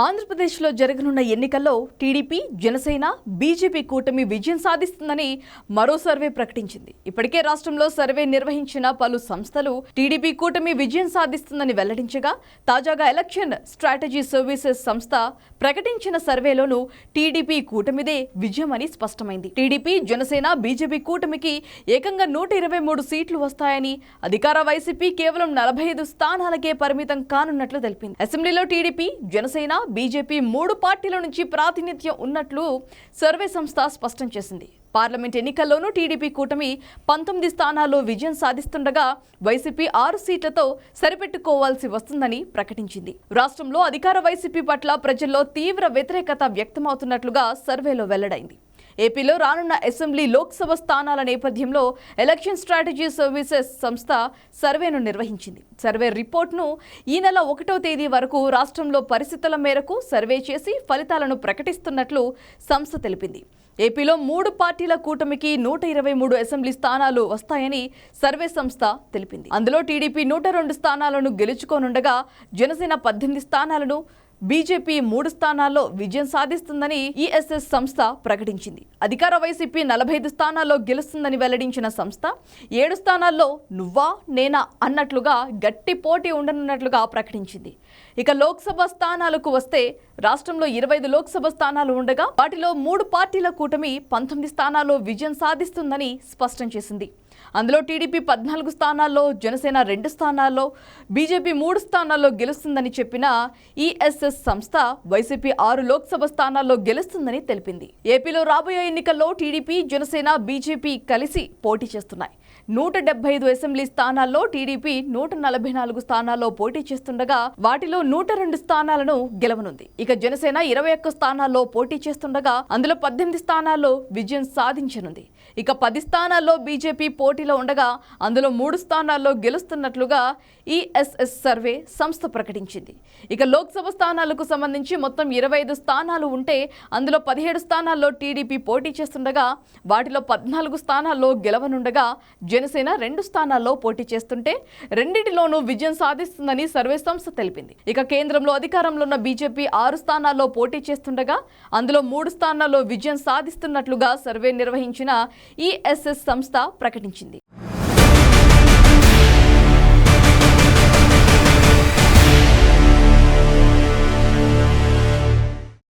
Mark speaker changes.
Speaker 1: ఆంధ్రప్రదేశ్లో జరగనున్న ఎన్నికల్లో టీడీపీ, జనసేన, బీజేపీ కూటమి విజయం సాధిస్తుందని మరో సర్వే ప్రకటించింది. ఇప్పటికే రాష్ట్రంలో సర్వే నిర్వహించిన పలు సంస్థలు టీడీపీ కూటమి విజయం సాధిస్తుందని వెల్లడించగా, తాజాగా ఎలక్షన్ స్ట్రాటజీ సర్వీసెస్ సంస్థ ప్రకటించిన సర్వేలోనూ టీడీపీ కూటమిదే విజయమని స్పష్టమైంది. టీడీపీ, జనసేన, బీజేపీ కూటమికి ఏకంగా 123 సీట్లు వస్తాయని, అధికార వైసీపీ కేవలం 45 స్థానాలకే పరిమితం కానున్నట్లు తెలిపింది. అసెంబ్లీలో టీడీపీ, జనసేన, బీజేపీ 3 పార్టీల నుంచి ప్రాతినిధ్యం ఉన్నట్లు సర్వే సంస్థ స్పష్టం చేసింది. పార్లమెంట్ ఎన్నికల్లోనూ టీడీపీ కూటమి 19 స్థానాల్లో విజయం సాధిస్తుండగా వైసీపీ 6 సీట్లతో సరిపెట్టుకోవాల్సి వస్తుందని ప్రకటించింది. రాష్ట్రంలో అధికార వైసీపీ పట్ల ప్రజల్లో తీవ్ర వ్యతిరేకత వ్యక్తమవుతున్నట్లుగా సర్వేలో వెల్లడైంది. ఏపీలో రానున్న అసెంబ్లీ, లోక్సభ స్థానాల నేపథ్యంలో ఎలక్షన్ స్ట్రాటజీ సర్వీసెస్ సంస్థ సర్వేను నిర్వహించింది. సర్వే రిపోర్ట్ను ఈ నెల 1వ తేదీ వరకు రాష్ట్రంలో పరిస్థితుల మేరకు సర్వే చేసి ఫలితాలను ప్రకటిస్తున్నట్లు సంస్థ తెలిపింది. ఏపీలో 3 పార్టీల కూటమికి 123 అసెంబ్లీ స్థానాలు వస్తాయని సర్వే సంస్థ తెలిపింది. అందులో టీడీపీ 102 స్థానాలను గెలుచుకోనుండగా, జనసేన 18 స్థానాలను, బీజేపీ 3 స్థానాల్లో విజయం సాధిస్తుందని ఈఎస్ఎస్ సంస్థ ప్రకటించింది. అధికార వైసీపీ 45 స్థానాల్లో గెలుస్తుందని వెల్లడించిన సంస్థ 7 స్థానాల్లో నువ్వా నేనా అన్నట్లుగా గట్టి పోటీ ఉండనున్నట్లుగా ప్రకటించింది. ఇక లోక్సభ స్థానాలకు వస్తే రాష్ట్రంలో 25 లోక్సభ స్థానాలు ఉండగా వాటిలో 3 పార్టీల కూటమి 19 స్థానాల్లో విజయం సాధిస్తుందని స్పష్టం చేసింది. అందులో టీడీపీ 14 స్థానాల్లో, జనసేన 2 స్థానాల్లో, బీజేపీ 3 స్థానాల్లో గెలుస్తుందని చెప్పిన ఈఎస్ఎస్ సంస్థ వైసీపీ 6 లోక్సభ స్థానాల్లో గెలుస్తుందని తెలిపింది. ఏపీలో రాబోయే ఎన్నికల్లో టీడీపీ, జనసేన, బీజేపీ కలిసి పోటీ చేస్తున్నాయి. 175 అసెంబ్లీ స్థానాల్లో టీడీపీ 144 స్థానాల్లో పోటీ చేస్తుండగా వాటిలో 102 స్థానాలను గెలవనుంది. ఇక జనసేన 21 స్థానాల్లో పోటీ చేస్తుండగా అందులో 18 స్థానాల్లో విజయం సాధించనుంది. ఇక 10 స్థానాల్లో బీజేపీ పోటీలో ఉండగా అందులో 3 స్థానాల్లో గెలుస్తున్నట్లుగా ఈఎస్ఎస్ సర్వే సంస్థ ప్రకటించింది. ఇక లోక్సభ స్థానాలకు సంబంధించి మొత్తం 25 స్థానాలు ఉంటే అందులో 17 స్థానాల్లో టీడీపీ పోటీ చేస్తుండగా వాటిలో 14 స్థానాల్లో గెలవనుండగా జనసేన 2 స్థానాల్లో పోటీ చేస్తుంటే రెండింటిలోనూ విజయం సాధిస్తుందని సర్వే సంస్థ తెలిపింది. ఇక కేంద్రంలో అధికారంలో ఉన్న బీజేపీ 6 స్థానాల్లో పోటీ చేస్తుండగా అందులో 3 స్థానాల్లో విజయం సాధిస్తున్నట్లుగా సర్వే నిర్వహించిన ఈఎస్ఎస్ సంస్థ ప్రకటించింది.